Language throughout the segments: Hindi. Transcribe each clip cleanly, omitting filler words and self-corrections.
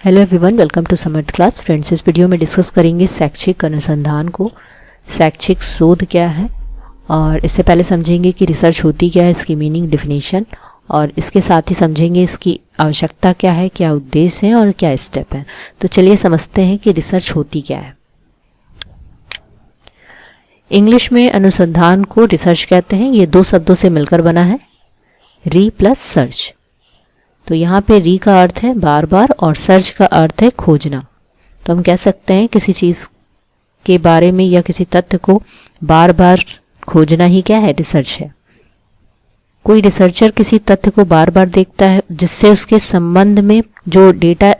Hello everyone, welcome to Samarth class. Friends, इस वीडियो में डिस्कस करेंगे शैक्षिक अनुसंधान को। शैक्षिक शोध क्या है, और इससे पहले समझेंगे कि रिसर्च होती क्या है, इसकी मीनिंग, डेफिनेशन, और इसके साथ ही समझेंगे इसकी आवश्यकता क्या है, क्या उद्देश्य है और क्या स्टेप है। तो चलिए समझते हैं कि रिसर्च होती क्या है। इंग्लिश में अनुसंधान को रिसर्च कहते हैं। ये दो शब्दों से मिलकर बना है, री प्लस सर्च। तो यहाँ पे री का अर्थ है बार बार और सर्च का अर्थ है खोजना। तो हम कह सकते हैं किसी चीज़ के बारे में या किसी तथ्य को बार बार खोजना ही क्या है, रिसर्च है। कोई रिसर्चर किसी तथ्य को बार बार देखता है, जिससे उसके संबंध में जो डेटा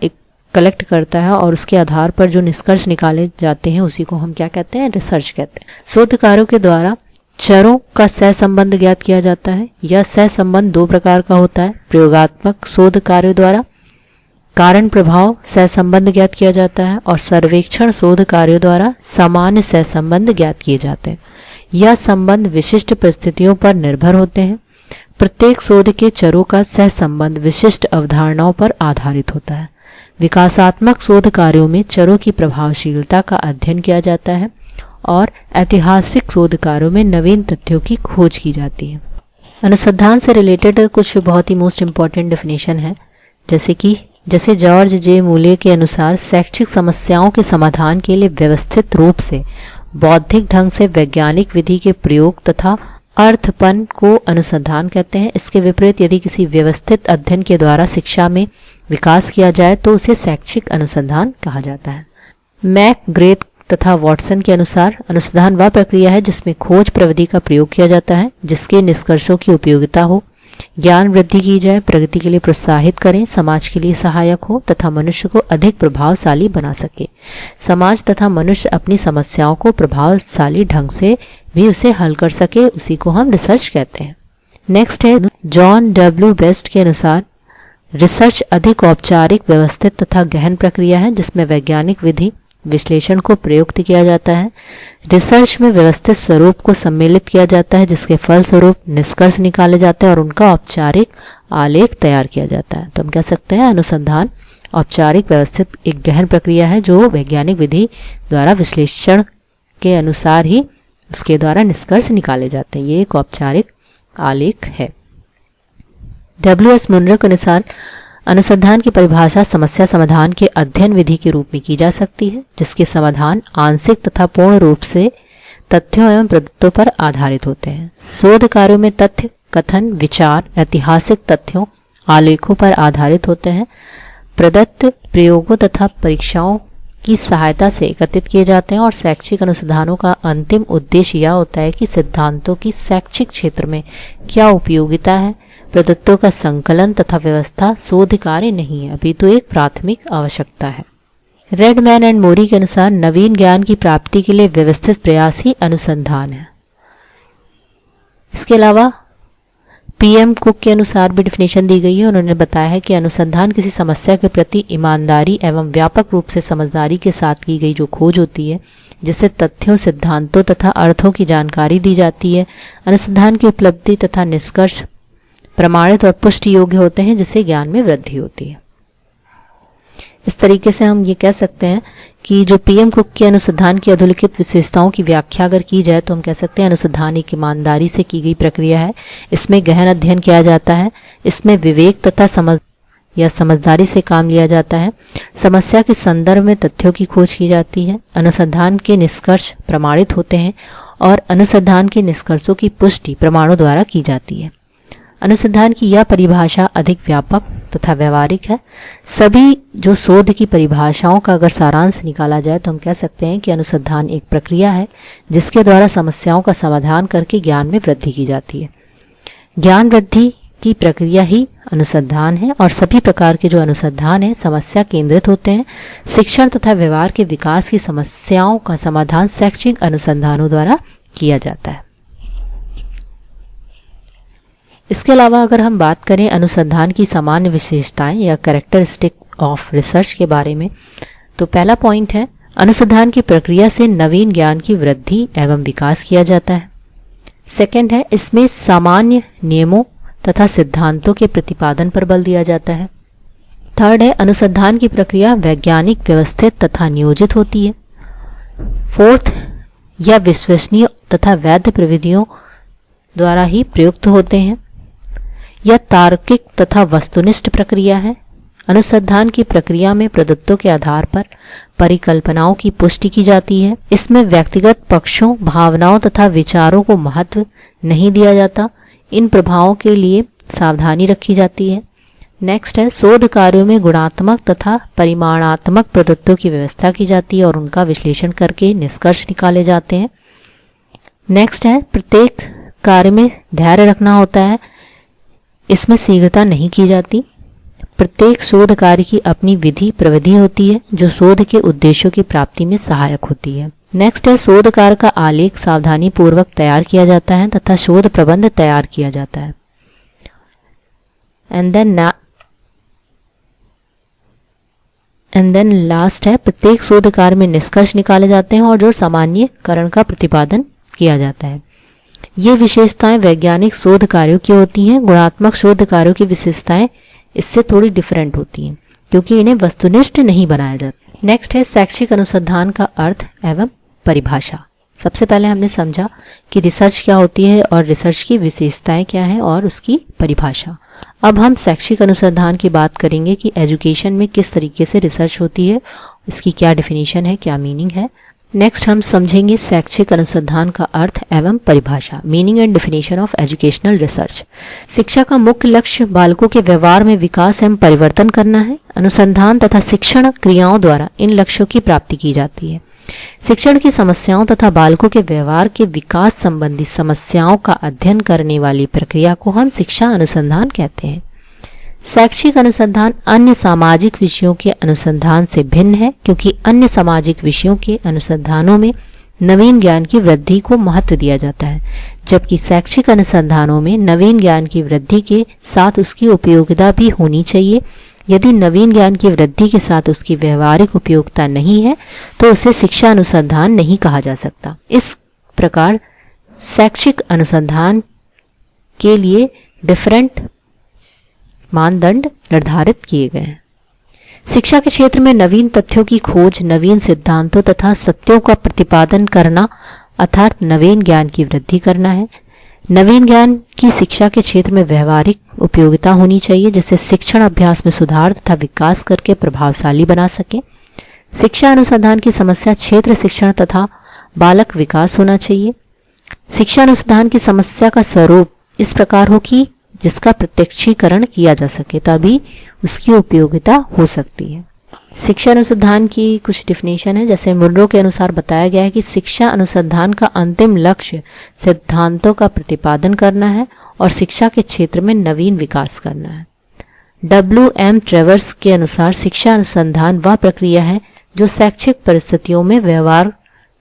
कलेक्ट करता है और उसके आधार पर जो निष्कर्ष निकाले जाते हैं, उसी को हम क्या कहते हैं, रिसर्च कहते हैं। शोध कार्यों के द्वारा चरों का सहसंबंध ज्ञात किया जाता है। यह सहसंबंध दो प्रकार का होता है। प्रयोगात्मक शोध कार्यों द्वारा कारण प्रभाव सहसंबंध ज्ञात किया जाता है और सर्वेक्षण शोध कार्यों द्वारा सामान्य सहसंबंध ज्ञात किए जाते हैं। यह संबंध विशिष्ट परिस्थितियों पर निर्भर होते हैं। प्रत्येक शोध के चरों का सहसंबंध विशिष्ट अवधारणाओं पर आधारित होता है। विकासात्मक शोध कार्यों में चरों की प्रभावशीलता का अध्ययन किया जाता है और ऐतिहासिक शोध कार्यों में नवीन तथ्यों की खोज की जाती है। अनुसंधान से रिलेटेड कुछ बहुत ही मोस्ट इम्पॉर्टेंट डेफिनेशन है, जैसे जॉर्ज जे मूले के अनुसार शैक्षिक समस्याओं के समाधान के लिए व्यवस्थित रूप से बौद्धिक ढंग से वैज्ञानिक विधि के प्रयोग तथा अर्थपन को अनुसंधान कहते हैं। इसके विपरीत यदि किसी व्यवस्थित अध्ययन के द्वारा शिक्षा में विकास किया जाए तो उसे शैक्षिक अनुसंधान कहा जाता है। मैकग्रेथ तथा वॉटसन के अनुसार अनुसंधान वह प्रक्रिया है जिसमें खोज प्रविधि का प्रयोग किया जाता है, जिसके निष्कर्षों की उपयोगिता हो, ज्ञान वृद्धि की जाए, प्रगति के लिए प्रोत्साहित करें, समाज के लिए सहायक हो तथा मनुष्य को अधिक प्रभावशाली बना सके। समाज तथा मनुष्य अपनी समस्याओं को प्रभावशाली ढंग से भी उसे हल कर सके, उसी को हम रिसर्च कहते हैं। नेक्स्ट है जॉन डब्ल्यू बेस्ट के अनुसार रिसर्च अधिक औपचारिक, व्यवस्थित तथा गहन प्रक्रिया है जिसमें वैज्ञानिक विधि विश्लेषण को प्रयुक्त किया जाता है। रिसर्च में व्यवस्थित स्वरूप को सम्मिलित किया जाता है, जिसके फलस्वरूप निष्कर्ष निकाले जाते हैं और उनका औपचारिक आलेख तैयार किया जाता है। तो हम कह सकते हैं अनुसंधान औपचारिक, व्यवस्थित एक गहन प्रक्रिया है जो वैज्ञानिक विधि द्वारा विश्लेषण के अनुसार ही उसके द्वारा निष्कर्ष निकाले जाते हैं। ये एक औपचारिक आलेख है। डब्ल्यू.एस. मुनरो के अनुसार अनुसंधान की परिभाषा समस्या समाधान के अध्ययन विधि के रूप में की जा सकती है, जिसके समाधान आंशिक तथा पूर्ण रूप से तथ्यों एवं प्रदत्तों पर आधारित होते हैं। शोध कार्यों में तथ्य, कथन, विचार ऐतिहासिक तथ्यों, आलेखों पर आधारित होते हैं। प्रदत्त प्रयोगों तथा परीक्षाओं की सहायता से एकत्रित किए जाते हैं और शैक्षिक अनुसंधानों का अंतिम उद्देश्य यह होता है कि सिद्धांतों की शैक्षिक क्षेत्र में क्या उपयोगिता है। प्रदत्तों का संकलन तथा व्यवस्था शोध कार्य नहीं है, अभी तो एक प्राथमिक आवश्यकता है। रेडमैन एंड मोरी के अनुसार नवीन ज्ञान की प्राप्ति के लिए व्यवस्थित प्रयास ही अनुसंधान है। इसके अलावा पीएम कुक के अनुसार भी डिफिनेशन दी गई है। उन्होंने बताया है कि अनुसंधान किसी समस्या के प्रति ईमानदारी एवं व्यापक रूप से समझदारी के साथ की गई जो खोज होती है, जिससे तथ्यों, सिद्धांतों तथा अर्थों की जानकारी दी जाती है। अनुसंधान की उपलब्धि तथा निष्कर्ष प्रमाणित और पुष्टि योग्य होते हैं, जिससे ज्ञान में वृद्धि होती है। इस तरीके से हम ये कह सकते हैं कि जो पीएम कुक के अनुसंधान की अधोलिखित विशेषताओं की व्याख्या अगर की जाए तो हम कह सकते हैं अनुसंधान एक ईमानदारी से की गई प्रक्रिया है। इसमें गहन अध्ययन किया जाता है, इसमें विवेक तथा समझदारी से काम लिया जाता है। समस्या के संदर्भ में तथ्यों की खोज की जाती है। अनुसंधान के निष्कर्ष प्रमाणित होते हैं और अनुसंधान के निष्कर्षों की पुष्टि प्रमाणों द्वारा की जाती है। अनुसंधान की यह परिभाषा अधिक व्यापक तथा व्यवहारिक है। सभी जो शोध की परिभाषाओं का अगर सारांश निकाला जाए तो हम कह सकते हैं कि अनुसंधान एक प्रक्रिया है जिसके द्वारा समस्याओं का समाधान करके ज्ञान में वृद्धि की जाती है। ज्ञान वृद्धि की प्रक्रिया ही अनुसंधान है और सभी प्रकार के जो अनुसंधान है समस्या केंद्रित होते हैं। शिक्षण तथा व्यवहार के विकास की समस्याओं का समाधान शैक्षिक अनुसंधानों द्वारा किया जाता है। इसके अलावा अगर हम बात करें अनुसंधान की सामान्य विशेषताएं या कैरेक्टरिस्टिक ऑफ रिसर्च के बारे में, तो पहला पॉइंट है अनुसंधान की प्रक्रिया से नवीन ज्ञान की वृद्धि एवं विकास किया जाता है। सेकंड है इसमें सामान्य नियमों तथा सिद्धांतों के प्रतिपादन पर बल दिया जाता है। थर्ड है अनुसंधान की प्रक्रिया वैज्ञानिक, व्यवस्थित तथा नियोजित होती है। फोर्थ, यह विश्वसनीय तथा वैध प्रविधियों द्वारा ही प्रयुक्त होते हैं। यह तार्किक तथा वस्तुनिष्ठ प्रक्रिया है। अनुसंधान की प्रक्रिया में प्रदत्तों के आधार पर परिकल्पनाओं की पुष्टि की जाती है। इसमें व्यक्तिगत पक्षों, भावनाओं तथा विचारों को महत्व नहीं दिया जाता। इन प्रभावों के लिए सावधानी रखी जाती है। नेक्स्ट है शोध कार्यों में गुणात्मक तथा परिमाणात्मक प्रदत्तों की व्यवस्था की जाती है और उनका विश्लेषण करके निष्कर्ष निकाले जाते हैं। नेक्स्ट है प्रत्येक कार्य में धैर्य रखना होता है। इसमें शीघ्रता नहीं की जाती। प्रत्येक शोध कार्य की अपनी विधि प्रविधि होती है जो शोध के उद्देश्यों की प्राप्ति में सहायक होती है। नेक्स्ट है शोध कार्य का आलेख सावधानी पूर्वक तैयार किया जाता है तथा शोध प्रबंध तैयार किया जाता है। एंड देन लास्ट है प्रत्येक शोध कार्य में निष्कर्ष निकाले जाते हैं और जो सामान्यकरण का प्रतिपादन किया जाता है। ये विशेषताएं वैज्ञानिक शोध कार्यों की होती हैं। गुणात्मक शोध कार्यों की विशेषताएं इससे थोड़ी डिफरेंट होती हैं क्योंकि इन्हें वस्तुनिष्ठ नहीं बनाया जाता। नेक्स्ट है शैक्षिक अनुसंधान का अर्थ एवं परिभाषा। सबसे पहले हमने समझा कि रिसर्च क्या होती है और रिसर्च की विशेषताएं क्या हैं और उसकी परिभाषा। अब हम शैक्षिक अनुसंधान की बात करेंगे कि एजुकेशन में किस तरीके से रिसर्च होती है, इसकी क्या डेफिनेशन है, क्या मीनिंग है। नेक्स्ट हम समझेंगे शैक्षिक अनुसंधान का अर्थ एवं परिभाषा, meaning and definition of educational research. शिक्षा का मुख्य लक्ष्य बालकों के व्यवहार में विकास एवं परिवर्तन करना है। अनुसंधान तथा शिक्षण क्रियाओं द्वारा इन लक्ष्यों की प्राप्ति की जाती है। शिक्षण की समस्याओं तथा बालकों के व्यवहार के विकास संबंधी समस्याओं का अध्ययन करने वाली प्रक्रिया को हम शिक्षा अनुसंधान कहते हैं। शैक्षिक अनुसंधान अन्य सामाजिक विषयों के अनुसंधान से भिन्न है क्योंकि अन्य सामाजिक विषयों के अनुसंधानों में नवीन ज्ञान की वृद्धि को महत्व दिया जाता है, जबकि शैक्षिक अनुसंधानों में नवीन ज्ञान की वृद्धि के साथ उसकी उपयोगिता भी होनी चाहिए। यदि नवीन ज्ञान की वृद्धि के साथ उसकी व्यवहारिक उपयोगिता नहीं है तो उसे शिक्षा अनुसंधान नहीं कहा जा सकता। इस प्रकार शैक्षिक अनुसंधान के लिए डिफरेंट मानदंड निर्धारित किए गए हैं। शिक्षा के क्षेत्र में नवीन तथ्यों की खोज, नवीन सिद्धांतों तथा सत्यों का प्रतिपादन करना अर्थात नवीन ज्ञान की वृद्धि करना है। नवीन ज्ञान की शिक्षा के क्षेत्र में व्यवहारिक उपयोगिता होनी चाहिए जिससे शिक्षण अभ्यास में सुधार तथा विकास करके प्रभावशाली बना सके। शिक्षा अनुसंधान की समस्या क्षेत्र शिक्षण तथा बालक विकास होना चाहिए। शिक्षा अनुसंधान की समस्या का स्वरूप इस प्रकार हो कि जिसका प्रत्यक्षीकरण किया जा सके, तभी उसकी उपयोगिता हो सकती है। शिक्षा अनुसंधान की कुछ डेफिनेशन है, जैसे मुनरो के अनुसार बताया गया है कि शिक्षा अनुसंधान का अंतिम लक्ष्य सिद्धांतों का प्रतिपादन करना है और शिक्षा के क्षेत्र में नवीन विकास करना है। W.M. ट्रेवर्स के अनुसार शिक्षा अनुसंधान वह प्रक्रिया है जो शैक्षिक परिस्थितियों में व्यवहार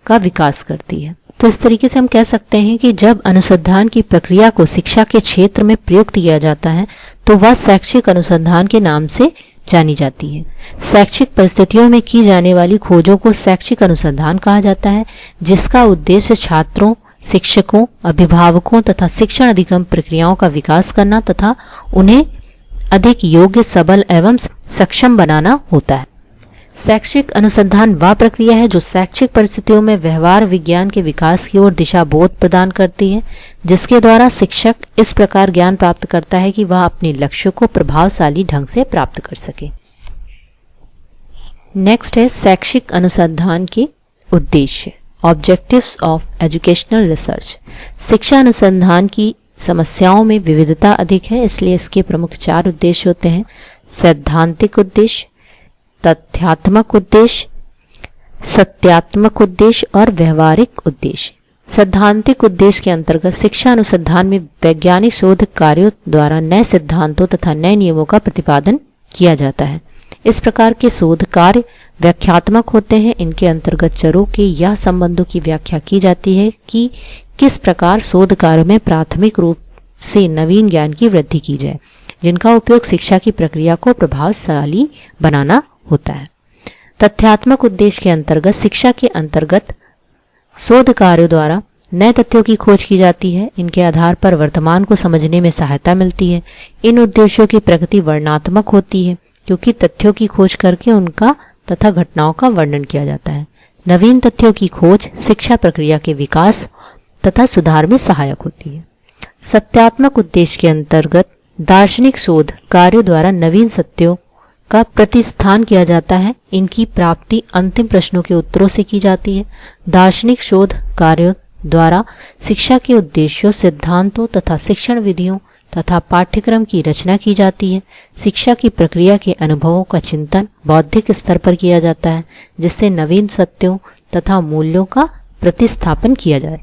का विकास करती है। तो इस तरीके से हम कह सकते हैं कि जब अनुसंधान की प्रक्रिया को शिक्षा के क्षेत्र में प्रयुक्त किया जाता है तो वह शैक्षिक अनुसंधान के नाम से जानी जाती है। शैक्षिक परिस्थितियों में की जाने वाली खोजों को शैक्षिक अनुसंधान कहा जाता है, जिसका उद्देश्य छात्रों, शिक्षकों, अभिभावकों तथा शिक्षण अधिगम प्रक्रियाओं का विकास करना तथा उन्हें अधिक योग्य, सबल एवं सक्षम बनाना होता है। शैक्षिक अनुसंधान वह प्रक्रिया है जो शैक्षिक परिस्थितियों में व्यवहार विज्ञान के विकास की ओर दिशा बोध प्रदान करती है, जिसके द्वारा शिक्षक इस प्रकार ज्ञान प्राप्त करता है कि वह अपने लक्ष्यों को प्रभावशाली ढंग से प्राप्त कर सके। नेक्स्ट है शैक्षिक अनुसंधान के उद्देश्य, ऑब्जेक्टिव्स ऑफ एजुकेशनल रिसर्च। शिक्षा अनुसंधान की समस्याओं में विविधता अधिक है, इसलिए इसके प्रमुख 4 उद्देश्य होते हैं। सैद्धांतिक उद्देश्य, तथ्यात्मक उद्देश्य, सत्यात्मक उद्देश्य और व्यवहारिक उद्देश्य। सैद्धांतिक उद्देश्य के अंतर्गत शिक्षा अनुसंधान में वैज्ञानिक शोध कार्यों द्वारा नए सिद्धांतों तथा नए नियमों का प्रतिपादन किया जाता है। इस प्रकार के शोध कार्य व्याख्यात्मक होते हैं। इनके अंतर्गत चरों के या संबंधों की व्याख्या की जाती है कि किस प्रकार शोध कार्य में प्राथमिक रूप से नवीन ज्ञान की वृद्धि की जाए, जिनका उपयोग शिक्षा की प्रक्रिया को प्रभावशाली बनाना होता है। तथ्यात्मक उद्देश्य के अंतर्गत शिक्षा के अंतर्गत शोध कार्यों द्वारा नए तथ्यों की खोज की जाती है। इनके आधार पर वर्तमान को समझने में सहायता मिलती है। इन उद्देश्यों की प्रगति वर्णनात्मक होती है। क्योंकि तथ्यों की खोज करके उनका तथा घटनाओं का वर्णन किया जाता है। नवीन तथ्यों की खोज शिक्षा प्रक्रिया के विकास तथा सुधार में सहायक होती है। सत्यात्मक उद्देश्य के अंतर्गत दार्शनिक शोध कार्यों द्वारा नवीन सत्यों का प्रतिस्थान किया जाता है। इनकी प्राप्ति अंतिम प्रश्नों के उत्तरों से की जाती है। दार्शनिक शोध कार्यों द्वारा शिक्षा के उद्देश्यों, सिद्धांतों तथा शिक्षण विधियों तथा पाठ्यक्रम की रचना की जाती है। शिक्षा की प्रक्रिया के अनुभवों का चिंतन बौद्धिक स्तर पर किया जाता है, जिससे नवीन सत्यों तथा मूल्यों का प्रतिस्थापन किया जाए।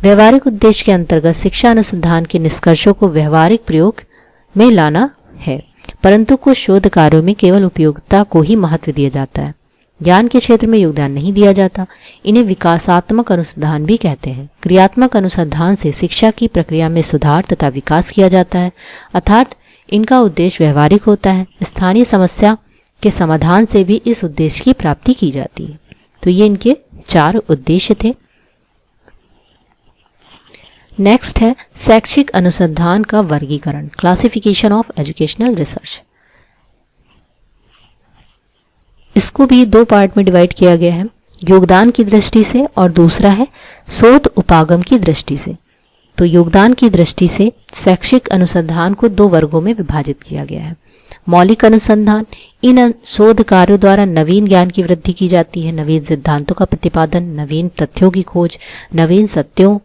व्यवहारिक उद्देश्य के अंतर्गत शिक्षा अनुसंधान के निष्कर्षों को व्यवहारिक प्रयोग में लाना है, परंतु कुछ शोध कार्यों में केवल उपयोगिता को ही महत्व दिया जाता है। ज्ञान के क्षेत्र में योगदान नहीं दिया जाता। इन्हें विकासात्मक अनुसंधान भी कहते हैं। क्रियात्मक अनुसंधान से शिक्षा की प्रक्रिया में सुधार तथा विकास किया जाता है, अर्थात इनका उद्देश्य व्यवहारिक होता है। स्थानीय समस्या के समाधान से भी इस उद्देश्य की प्राप्ति की जाती है। तो ये इनके 4 उद्देश्य थे। नेक्स्ट है शैक्षिक अनुसंधान का वर्गीकरण, क्लासिफिकेशन ऑफ एजुकेशनल रिसर्च। इसको भी 2 पार्ट में डिवाइड किया गया है, योगदान की दृष्टि से और दूसरा है शोध उपागम की दृष्टि से। तो योगदान की दृष्टि से शैक्षिक अनुसंधान को 2 वर्गों में विभाजित किया गया है। मौलिक अनुसंधान, इन शोध कार्यों द्वारा नवीन ज्ञान की वृद्धि की जाती है, नवीन सिद्धांतों का प्रतिपादन, नवीन तथ्यों की खोज, नवीन सत्यों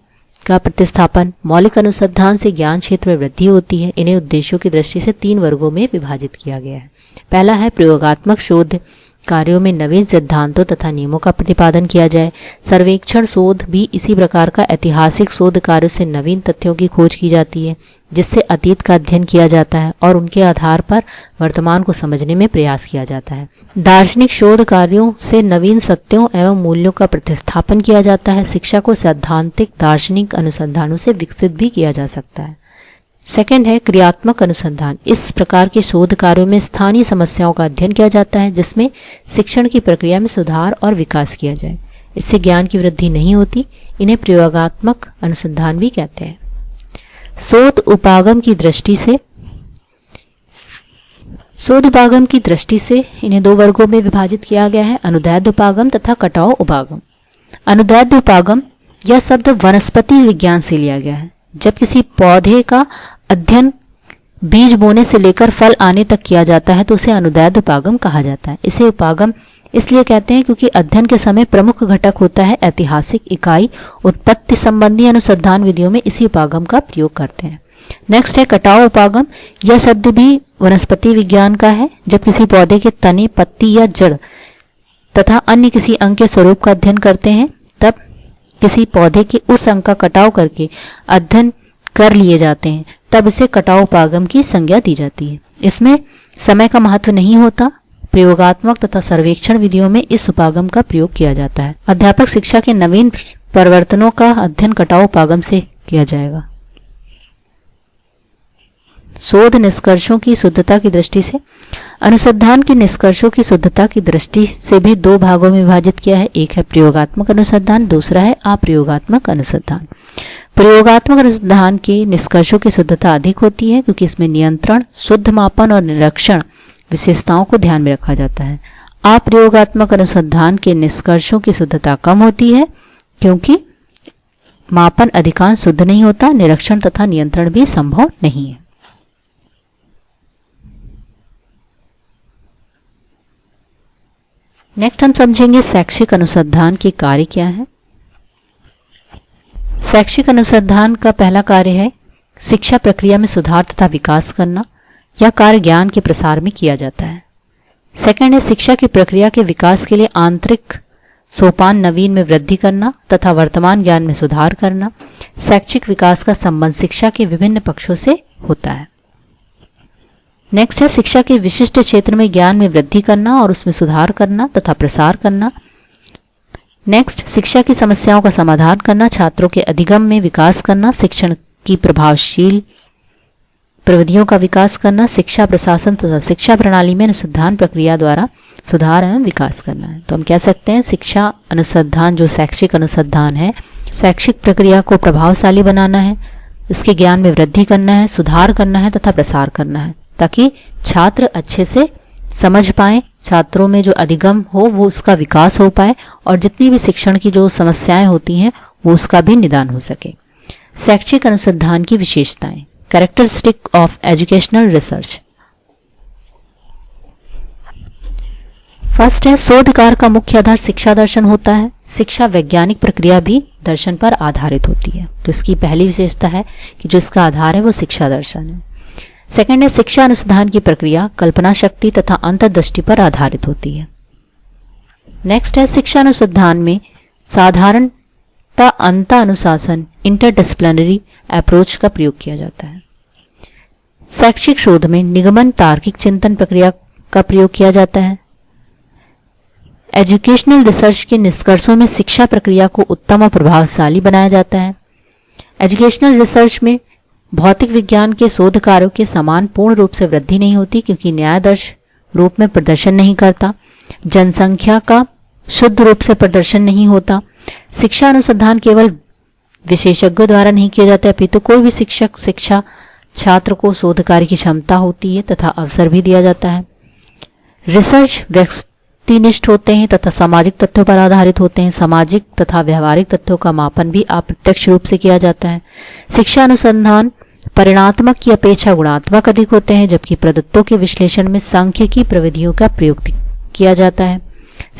का प्रतिस्थापन। मौलिक अनुसंधान से ज्ञान क्षेत्र में वृद्धि होती है। इन्हें उद्देश्यों की दृष्टि से 3 वर्गों में विभाजित किया गया है। पहला है प्रयोगात्मक शोध कार्यों में नवीन सिद्धांतों तथा नियमों का प्रतिपादन किया जाए। सर्वेक्षण शोध भी इसी प्रकार का ऐतिहासिक शोध कार्यों से नवीन तथ्यों की खोज की जाती है, जिससे अतीत का अध्ययन किया जाता है और उनके आधार पर वर्तमान को समझने में प्रयास किया जाता है। दार्शनिक शोध कार्यों से नवीन सत्यों एवं मूल्यों का प्रतिस्थापन किया जाता है। शिक्षा को सैद्धांतिक दार्शनिक अनुसंधानों से विकसित भी किया जा सकता है। सेकंड है क्रियात्मक अनुसंधान। इस प्रकार के शोध कार्यों में स्थानीय समस्याओं का अध्ययन किया जाता है, जिसमें शिक्षण की प्रक्रिया में सुधार और विकास किया जाए। इससे ज्ञान की वृद्धि नहीं होती। इन्हें प्रयोगात्मक अनुसंधान भी कहते हैं। शोध उपागम की दृष्टि से इन्हें 2 वर्गों में विभाजित किया गया है, अनुदैर्ध्य उपागम तथा कटाव उपागम। अनुदैर्ध्य उपागम यह शब्द वनस्पति विज्ञान से लिया गया है। जब किसी पौधे का अध्ययन बीज बोने से लेकर फल आने तक किया जाता है तो उसे अनुदैर्ध्य उपागम कहा जाता है। इसे उपागम इसलिए कहते हैं क्योंकि अध्ययन के समय प्रमुख घटक होता है ऐतिहासिक इकाई। उत्पत्ति संबंधी अनुसंधान विधियों में इसी उपागम का प्रयोग करते हैं। नेक्स्ट है कटाव उपागम। यह शब्द भी वनस्पति विज्ञान का है। जब किसी पौधे के तने, पत्ती या जड़ तथा अन्य किसी अंग के स्वरूप का अध्ययन करते हैं, तब किसी पौधे के उस अंग का कटाव करके अध्ययन कर लिए जाते हैं, तब इसे कटाव उपागम की संज्ञा दी जाती है। इसमें समय का महत्व नहीं होता। प्रयोगात्मक तथा सर्वेक्षण विधियों में इस उपागम का प्रयोग किया जाता है। अध्यापक शिक्षा के नवीन परिवर्तनों का अध्ययन कटाव उपागम से किया जाएगा। शोध निष्कर्षों की शुद्धता की दृष्टि से अनुसंधान के निष्कर्षों की शुद्धता की दृष्टि से भी 2 भागों में विभाजित किया है। एक है प्रयोगात्मक अनुसंधान, दूसरा है अप्रयोगात्मक अनुसंधान। प्रयोगात्मक अनुसंधान के निष्कर्षों की शुद्धता अधिक होती है क्योंकि इसमें नियंत्रण, शुद्ध मापन और निरीक्षण विशेषताओं को ध्यान में रखा जाता है। अप्रयोगात्मक अनुसंधान के निष्कर्षों की शुद्धता कम होती है क्योंकि मापन अधिकांश शुद्ध नहीं होता, निरीक्षण तथा नियंत्रण भी संभव नहीं है। नेक्स्ट हम समझेंगे शैक्षिक अनुसंधान के कार्य क्या है। शैक्षिक अनुसंधान का पहला कार्य है शिक्षा प्रक्रिया में सुधार तथा विकास करना। यह कार्य ज्ञान के प्रसार में किया जाता है। सेकंड है शिक्षा की प्रक्रिया के विकास के लिए आंतरिक सोपान नवीन में वृद्धि करना तथा वर्तमान ज्ञान में सुधार करना। शैक्षिक विकास का संबंध शिक्षा के विभिन्न पक्षों से होता है। नेक्स्ट है शिक्षा के विशिष्ट क्षेत्र में ज्ञान में वृद्धि करना और उसमें सुधार करना तथा प्रसार करना। नेक्स्ट शिक्षा की समस्याओं का समाधान करना, छात्रों के अधिगम में विकास करना, शिक्षण की प्रभावशील प्रविधियों का विकास करना, शिक्षा प्रशासन तथा शिक्षा प्रणाली में अनुसंधान प्रक्रिया द्वारा सुधार एवं विकास करना है। तो हम कह सकते हैं शिक्षा अनुसंधान जो शैक्षिक अनुसंधान है, शैक्षिक प्रक्रिया को प्रभावशाली बनाना है, इसके ज्ञान में वृद्धि करना है, सुधार करना है तथा प्रसार करना है ताकि छात्र अच्छे से समझ पाएं, छात्रों में जो अधिगम हो वो उसका विकास हो पाए और जितनी भी शिक्षण की जो समस्याएं होती हैं वो उसका भी निदान हो सके। शैक्षिक अनुसंधान की विशेषताएं, characteristic of educational research. First है, शोध कार्य का मुख्य आधार शिक्षा दर्शन होता है। शिक्षा वैज्ञानिक प्रक्रिया भी दर्शन पर आधारित होती है, तो इसकी पहली विशेषता है कि जो इसका आधार है वो शिक्षा दर्शन है। सेकंड है, शिक्षा अनुसंधान की प्रक्रिया कल्पना शक्ति तथा अंतर्दृष्टि पर आधारित होती है। नेक्स्ट है, शिक्षा अनुसंधान में साधारणता अंत अनुशासन इंटरडिसिप्लिनरी अप्रोच का प्रयोग किया जाता है। शैक्षिक शोध में निगमन तार्किक चिंतन प्रक्रिया का प्रयोग किया जाता है। एजुकेशनल रिसर्च के निष्कर्षों में शिक्षा प्रक्रिया को उत्तम और प्रभावशाली बनाया जाता है। एजुकेशनल रिसर्च में भौतिक विज्ञान के शोध कार्यों के समान पूर्ण रूप से वृद्धि नहीं होती क्योंकि न्यायादर्श रूप में प्रदर्शन नहीं करता। जनसंख्या का शुद्ध रूप से प्रदर्शन नहीं होता। शिक्षा अनुसंधान केवल विशेषज्ञों द्वारा नहीं किया जाता है, अपितु कोई भी शिक्षक शिक्षा छात्र को शोध कार्य की क्षमता होती है तथा अवसर भी दिया जाता है। रिसर्च व्यक्तिनिष्ठ होते हैं तथा सामाजिक तथ्यों पर आधारित होते हैं। सामाजिक तथा व्यवहारिक तथ्यों का मापन भी अप्रत्यक्ष रूप से किया जाता है। शिक्षा अनुसंधान परिणात्मक की अपेक्षा गुणात्मक अधिक होते हैं, जबकि प्रदत्तों के विश्लेषण में सांख्यिकी प्रविधियों का प्रयोग किया जाता है।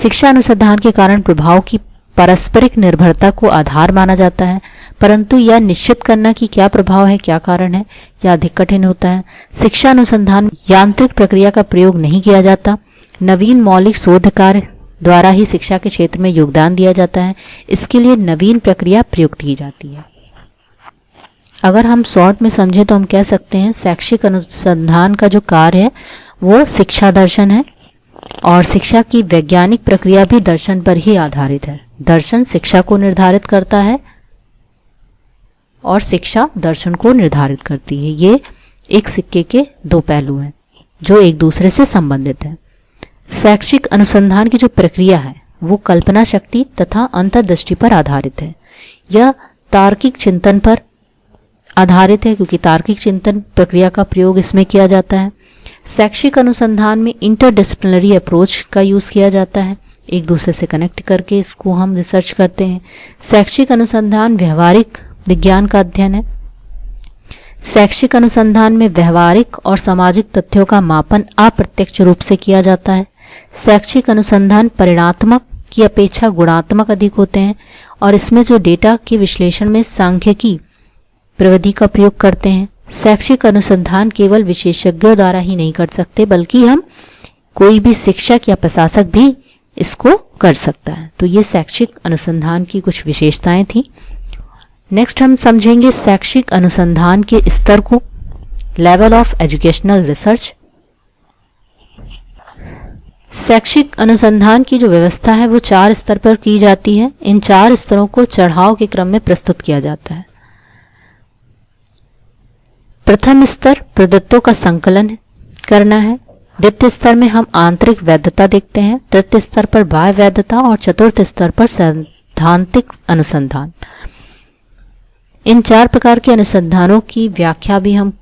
शिक्षा अनुसंधान के कारण प्रभाव की पारस्परिक निर्भरता को आधार माना जाता है, परंतु यह निश्चित करना कि क्या प्रभाव है क्या कारण है यह अधिक कठिन होता है। शिक्षा अनुसंधान यांत्रिक प्रक्रिया का प्रयोग नहीं किया जाता। नवीन मौलिक शोध कार्य द्वारा ही शिक्षा के क्षेत्र में योगदान दिया जाता है। इसके लिए नवीन प्रक्रिया प्रयुक्त की जाती है। अगर हम शॉर्ट में समझें तो हम कह सकते हैं शैक्षिक अनुसंधान का जो कार्य है वो शिक्षा दर्शन है और शिक्षा की वैज्ञानिक प्रक्रिया भी दर्शन पर ही आधारित है। दर्शन शिक्षा को निर्धारित करता है और शिक्षा दर्शन को निर्धारित करती है। ये एक सिक्के के दो पहलू हैं जो एक दूसरे से संबंधित हैं। शैक्षिक अनुसंधान की जो प्रक्रिया है वो कल्पना शक्ति तथा अंतर्दृष्टि पर आधारित है। यह तार्किक चिंतन पर आधारित है क्योंकि तार्किक चिंतन प्रक्रिया का प्रयोग इसमें किया जाता है। शैक्षिक अनुसंधान में इंटरडिसिप्लिनरी अप्रोच का यूज किया जाता है, एक दूसरे से कनेक्ट करके इसको हम रिसर्च करते हैं। शैक्षिक अनुसंधान व्यवहारिक विज्ञान का अध्ययन है। शैक्षिक अनुसंधान में व्यवहारिक और सामाजिक तथ्यों का मापन अप्रत्यक्ष रूप से किया जाता है। शैक्षिक अनुसंधान परिणात्मक की अपेक्षा गुणात्मक अधिक होते हैं और इसमें जो डेटा के विश्लेषण में सांख्यिकी प्रविधि का प्रयोग करते हैं। शैक्षिक अनुसंधान केवल विशेषज्ञों द्वारा ही नहीं कर सकते बल्कि हम कोई भी शिक्षक या प्रशासक भी इसको कर सकता है। तो ये शैक्षिक अनुसंधान की कुछ विशेषताएं थी। नेक्स्ट हम समझेंगे शैक्षिक अनुसंधान के स्तर को, लेवल ऑफ एजुकेशनल रिसर्च। शैक्षिक अनुसंधान की जो व्यवस्था है वो 4 स्तर पर की जाती है। इन 4 स्तरों को चढ़ाव के क्रम में प्रस्तुत किया जाता है। प्रथम स्तर प्रदत्तों का संकलन करना है। द्वितीय स्तर में हम आंतरिक वैधता देखते हैं। तृतीय स्तर पर बाह्य वैधता और चतुर्थ स्तर पर सैद्धांतिक अनुसंधान। इन 4 प्रकार के अनुसंधानों की व्याख्या भी हम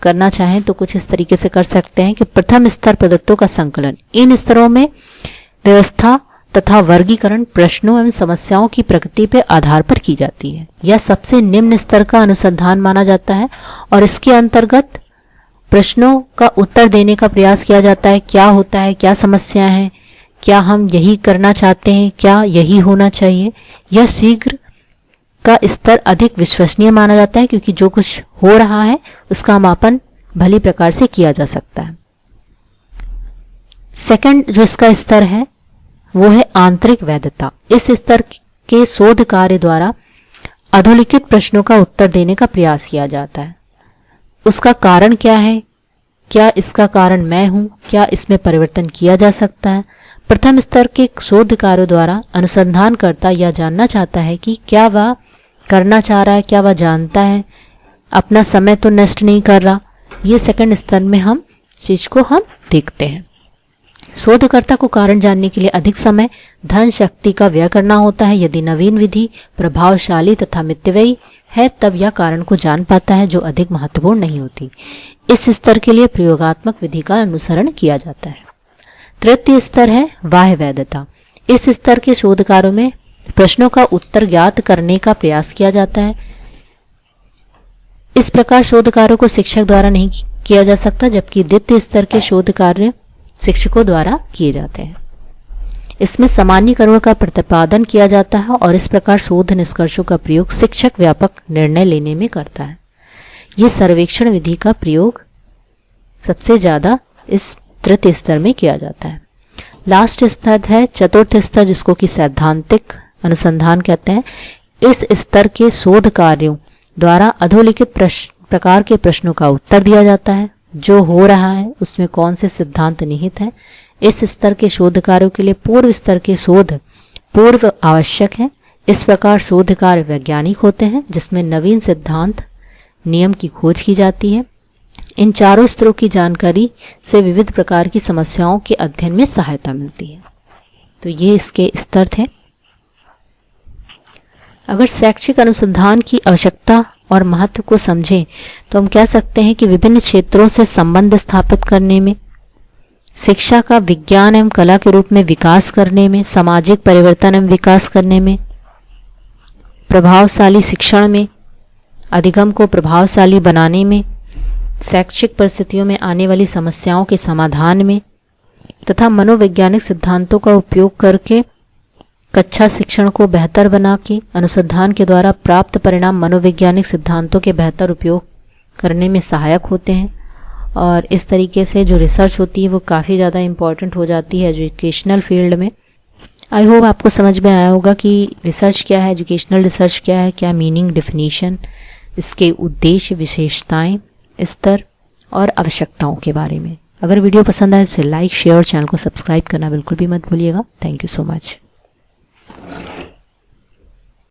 करना चाहें तो कुछ इस तरीके से कर सकते हैं कि प्रथम स्तर प्रदत्तों का संकलन। इन स्तरों में व्यवस्था तथा वर्गीकरण प्रश्नों एवं समस्याओं की प्रकृति पे आधार पर की जाती है। यह सबसे निम्न स्तर का अनुसंधान माना जाता है और इसके अंतर्गत प्रश्नों का उत्तर देने का प्रयास किया जाता है। क्या होता है, क्या समस्याएं हैं, क्या हम यही करना चाहते हैं, क्या यही होना चाहिए। यह शीघ्र का स्तर अधिक विश्वसनीय माना जाता है क्योंकि जो कुछ हो रहा है उसका मापन भली प्रकार से किया जा सकता है। सेकंड जो इसका स्तर है वो है आंतरिक वैधता। इस स्तर के शोध कार्य द्वारा अधोलिखित प्रश्नों का उत्तर देने का प्रयास किया जाता है। उसका कारण क्या है, क्या इसका कारण मैं हूं, क्या इसमें परिवर्तन किया जा सकता है। प्रथम स्तर के शोध कार्यों द्वारा अनुसंधानकर्ता यह जानना चाहता है कि क्या वह करना चाह रहा है, क्या वह जानता है, अपना समय तो नष्ट नहीं कर रहा। ये सेकंड स्तर में हम चीज को हम देखते हैं। शोधकर्ता को कारण जानने के लिए अधिक समय, धन, शक्ति का व्यय करना होता है। यदि नवीन विधि प्रभावशाली तथा मितव्ययी है तब यह कारण को जान पाता है जो अधिक महत्वपूर्ण नहीं होती। इस स्तर के लिए प्रयोगात्मक विधि का अनुसरण किया जाता है। तृतीय स्तर है बाह्य वैधता। इस स्तर के शोध कार्यों में प्रश्नों का उत्तर ज्ञात करने का प्रयास किया जाता है। इस प्रकार शोध कार्यों को शिक्षक द्वारा नहीं किया जा सकता, जबकि द्वितीय स्तर के शोध कार्य शिक्षकों द्वारा किए जाते हैं। इसमें सामान्यीकरण का प्रतिपादन किया जाता है और इस प्रकार शोध निष्कर्षों का प्रयोग शिक्षक व्यापक निर्णय लेने में करता है। ये सर्वेक्षण विधि का प्रयोग सबसे ज़्यादा इस तृतीय स्तर में किया जाता है। लास्ट स्तर है चतुर्थ स्तर, जिसको कि सैद्धांतिक अनुसंधान कहते हैं। इस स्तर के शोध कार्यों द्वारा अधोलिखित प्रकार के प्रश्नों का उत्तर दिया जाता है। जो हो रहा है उसमें कौन से सिद्धांत निहित हैं। इस स्तर के शोध कार्यों के लिए पूर्व स्तर के शोध पूर्व आवश्यक है। इस प्रकार शोध कार्य वैज्ञानिक होते हैं, जिसमें नवीन सिद्धांत नियम की खोज की जाती है। इन चारों स्तरों की जानकारी से विविध प्रकार की समस्याओं के अध्ययन में सहायता मिलती है। तो ये इसके स्तर थे। अगर शैक्षिक अनुसंधान की आवश्यकता और महत्व को समझें तो हम कह सकते हैं कि विभिन्न क्षेत्रों से संबंध स्थापित करने में, शिक्षा का विज्ञान एवं कला के रूप में विकास करने में, सामाजिक परिवर्तन एवं विकास करने में, प्रभावशाली शिक्षण में, अधिगम को प्रभावशाली बनाने में, शैक्षिक परिस्थितियों में आने वाली समस्याओं के समाधान में तथा मनोवैज्ञानिक सिद्धांतों का उपयोग करके कक्षा शिक्षण को बेहतर बना के अनुसंधान के द्वारा प्राप्त परिणाम मनोवैज्ञानिक सिद्धांतों के बेहतर उपयोग करने में सहायक होते हैं। और इस तरीके से जो रिसर्च होती है वो काफ़ी ज़्यादा इम्पॉर्टेंट हो जाती है एजुकेशनल फील्ड में। आई होप आपको समझ में आया होगा कि रिसर्च क्या है, एजुकेशनल रिसर्च क्या है, क्या मीनिंग, डिफिनीशन, इसके उद्देश्य, विशेषताएं, स्तर और आवश्यकताओं के बारे में। अगर वीडियो पसंद आए तो लाइक, शेयर और चैनल को सब्सक्राइब करना बिल्कुल भी मत भूलिएगा। Thank you so much.